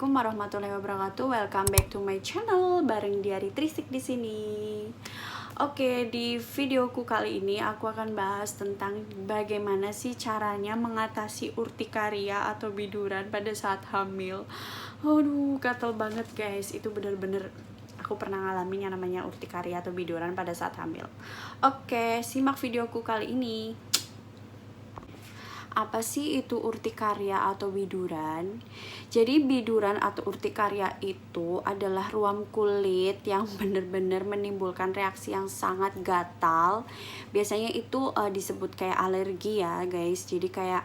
Assalamualaikum warahmatullahi wabarakatuh. Welcome back to my channel bareng Diari Trisik di sini. Oke, di videoku kali ini aku akan bahas tentang bagaimana sih caranya mengatasi urtikaria atau biduran pada saat hamil. Aduh, gatel banget guys. Itu bener-bener aku pernah ngalamin yang namanya urtikaria atau biduran pada saat hamil. Oke, simak videoku kali ini. Apa sih itu urtikaria atau biduran? Jadi biduran atau urtikaria itu adalah ruam kulit yang benar-benar menimbulkan reaksi yang sangat gatal. Biasanya itu disebut kayak alergi ya guys. Jadi kayak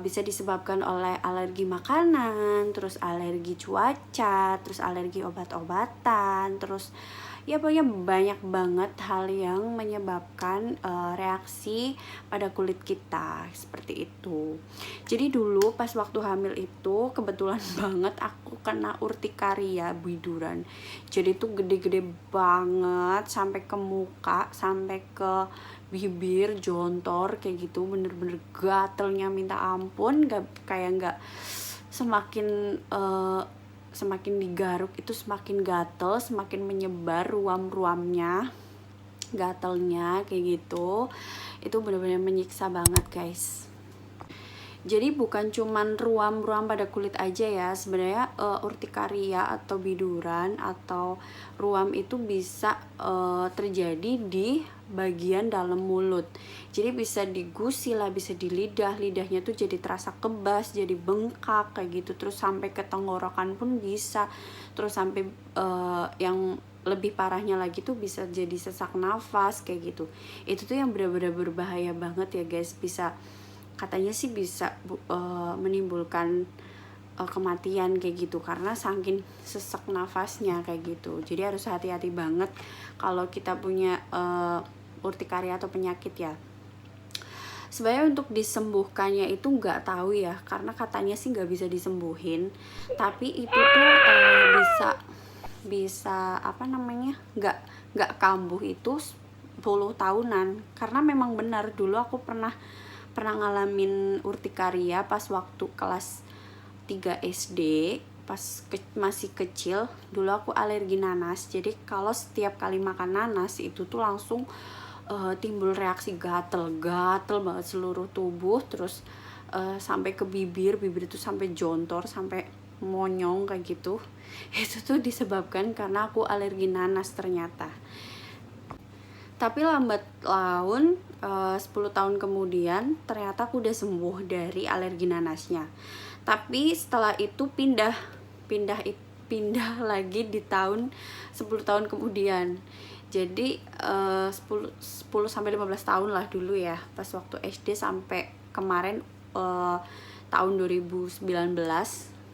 bisa disebabkan oleh alergi makanan, terus alergi cuaca, terus alergi obat-obatan, terus ya pokoknya banyak banget hal yang menyebabkan reaksi pada kulit kita seperti itu. Jadi dulu pas waktu hamil itu kebetulan banget aku kena urtikaria biduran. Jadi tuh gede-gede banget sampai ke muka, sampai ke bibir, jontor kayak gitu, bener-bener gatelnya minta ampun, nggak semakin digaruk itu semakin gatel, semakin menyebar ruam-ruamnya, gatelnya kayak gitu. Itu benar-benar menyiksa banget guys. Jadi bukan cuman ruam-ruam pada kulit aja ya, sebenarnya urtikaria atau biduran atau ruam itu bisa terjadi di bagian dalam mulut. Jadi bisa di gusi lah, bisa di lidah, lidahnya tuh jadi terasa kebas, jadi bengkak kayak gitu, terus sampai ke tenggorokan pun bisa, terus sampai yang lebih parahnya lagi tuh bisa jadi sesak nafas kayak gitu. Itu tuh yang benar-benar berbahaya banget ya guys, bisa katanya sih bisa menimbulkan kematian kayak gitu karena saking sesak nafasnya kayak gitu. Jadi harus hati-hati banget kalau kita punya urtikaria atau penyakit ya. Sebenarnya untuk disembuhkannya itu nggak tahu ya, karena katanya sih nggak bisa disembuhin, tapi itu tuh bisa apa namanya, nggak kambuh itu 10 tahunan. Karena memang benar dulu aku pernah ngalamin urtikaria pas waktu kelas 3 SD, pas masih kecil. Dulu aku alergi nanas, jadi kalau setiap kali makan nanas itu tuh langsung timbul reaksi gatel banget seluruh tubuh, terus sampai ke bibir itu sampai jontor, sampai monyong kayak gitu. Itu tuh disebabkan karena aku alergi nanas ternyata. Tapi lambat laun 10 tahun kemudian ternyata aku udah sembuh dari alergi nanasnya. Tapi setelah itu pindah lagi di tahun 10 tahun kemudian. Jadi 10 sampai 15 tahun lah dulu ya, pas waktu SD sampai kemarin tahun 2019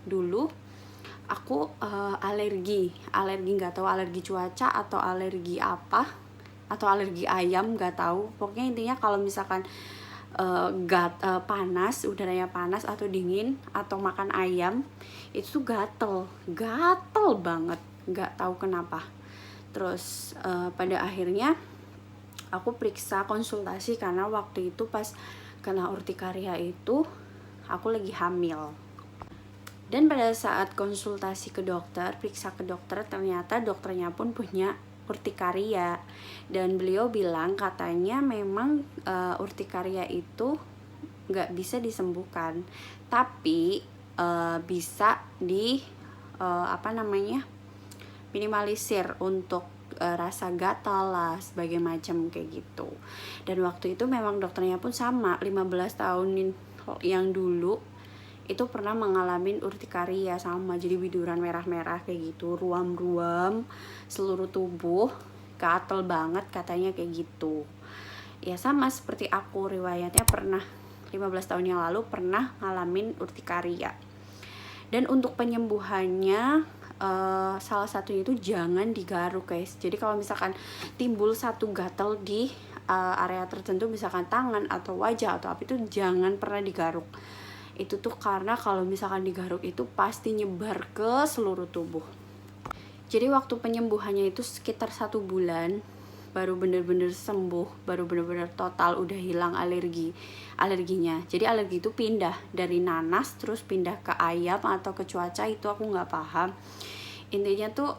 dulu aku alergi nggak tahu alergi cuaca atau alergi apa, atau alergi ayam, nggak tahu. Pokoknya intinya kalau misalkan panas, udaranya panas atau dingin atau makan ayam itu tuh gatel banget, nggak tahu kenapa. Terus pada akhirnya aku periksa konsultasi karena waktu itu pas kena urtikaria itu aku lagi hamil. Dan pada saat konsultasi ke dokter, periksa ke dokter, ternyata dokternya pun punya urtikaria, dan beliau bilang katanya memang urtikaria itu nggak bisa disembuhkan, tapi bisa di minimalisir untuk rasa gatal lah sebagai macam kayak gitu. Dan waktu itu memang dokternya pun sama, 15 tahun yang dulu itu pernah mengalami urtikaria sama, jadi biduran merah-merah kayak gitu, ruam-ruam seluruh tubuh, gatel banget katanya kayak gitu. Ya sama seperti aku, riwayatnya pernah 15 tahun yang lalu pernah ngalamin urtikaria. Dan untuk penyembuhannya salah satunya itu jangan digaruk guys. Jadi kalau misalkan timbul satu gatal di area tertentu, misalkan tangan atau wajah atau apa, itu jangan pernah digaruk. Itu tuh karena kalau misalkan digaruk itu pasti nyebar ke seluruh tubuh. Jadi waktu penyembuhannya itu sekitar 1 bulan. baru bener-bener sembuh, baru bener-bener total udah hilang alerginya. Jadi alergi itu pindah dari nanas terus pindah ke ayam atau ke cuaca, itu aku nggak paham. Intinya tuh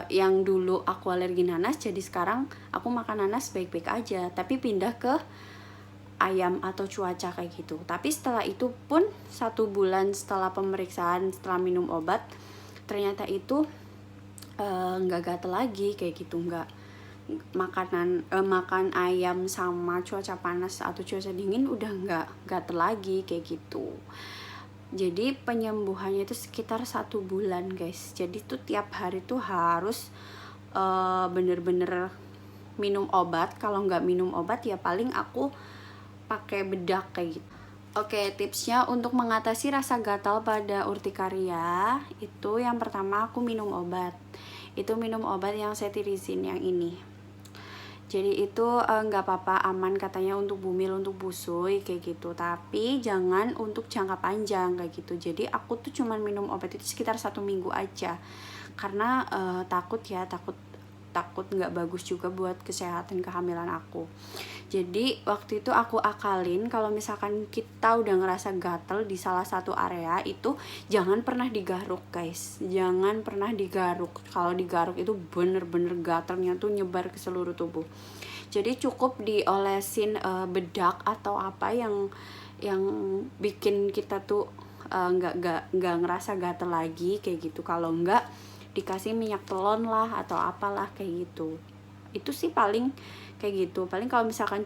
yang dulu aku alergi nanas, jadi sekarang aku makan nanas baik-baik aja, tapi pindah ke ayam atau cuaca kayak gitu. Tapi setelah itu pun 1 bulan setelah pemeriksaan, setelah minum obat, ternyata itu nggak gatel lagi kayak gitu, nggak makan ayam sama cuaca panas atau cuaca dingin udah nggak gatel lagi kayak gitu. Jadi penyembuhannya itu sekitar 1 bulan guys. Jadi tuh tiap hari tuh harus bener-bener minum obat. Kalau nggak minum obat ya paling aku pakai bedak kayak gitu. Oke, tipsnya untuk mengatasi rasa gatal pada urtikaria itu yang pertama aku minum obat. Itu minum obat yang cetirizine yang ini. Jadi itu nggak apa-apa, aman katanya untuk bumil, untuk busui kayak gitu. Tapi jangan untuk jangka panjang kayak gitu. Jadi aku tuh cuman minum obat itu sekitar 1 minggu aja. Karena takut nggak bagus juga buat kesehatan kehamilan aku. Jadi waktu itu aku akalin kalau misalkan kita udah ngerasa gatel di salah satu area itu jangan pernah digaruk guys, jangan pernah digaruk. Kalau digaruk itu bener-bener gatelnya tuh nyebar ke seluruh tubuh. Jadi cukup diolesin bedak atau apa yang bikin kita tuh nggak ngerasa gatel lagi kayak gitu. Kalau nggak dikasih minyak telon lah atau apalah kayak gitu. Itu sih paling kayak gitu. Paling kalau misalkan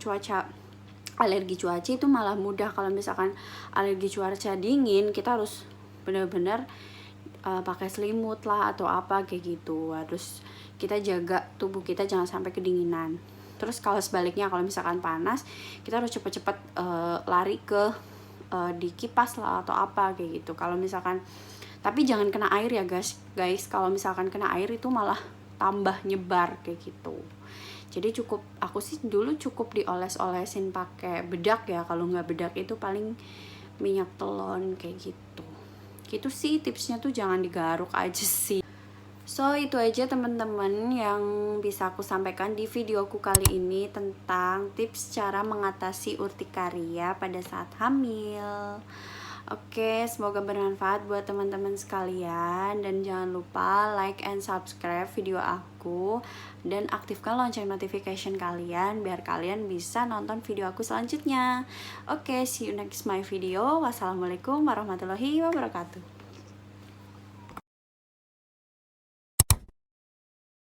alergi cuaca itu malah mudah. Kalau misalkan alergi cuaca dingin kita harus benar-benar pakai selimut lah atau apa kayak gitu. Terus kita jaga tubuh kita jangan sampai kedinginan. Terus kalau sebaliknya kalau misalkan panas kita harus cepet-cepet lari ke di kipas lah atau apa kayak gitu. Kalau misalkan, tapi jangan kena air ya guys. Kalau misalkan kena air itu malah tambah nyebar kayak gitu. Jadi aku sih dulu cukup dioles-olesin pakai bedak ya. Kalau nggak bedak itu paling minyak telon kayak gitu. Gitu sih tipsnya tuh, jangan digaruk aja sih. So itu aja teman-teman yang bisa aku sampaikan di videoku kali ini tentang tips cara mengatasi urtikaria pada saat hamil. Oke, semoga bermanfaat buat teman-teman sekalian. Dan jangan lupa like and subscribe video aku. Dan aktifkan lonceng notification kalian biar kalian bisa nonton video aku selanjutnya. Oke, see you next my video. Wassalamualaikum warahmatullahi wabarakatuh.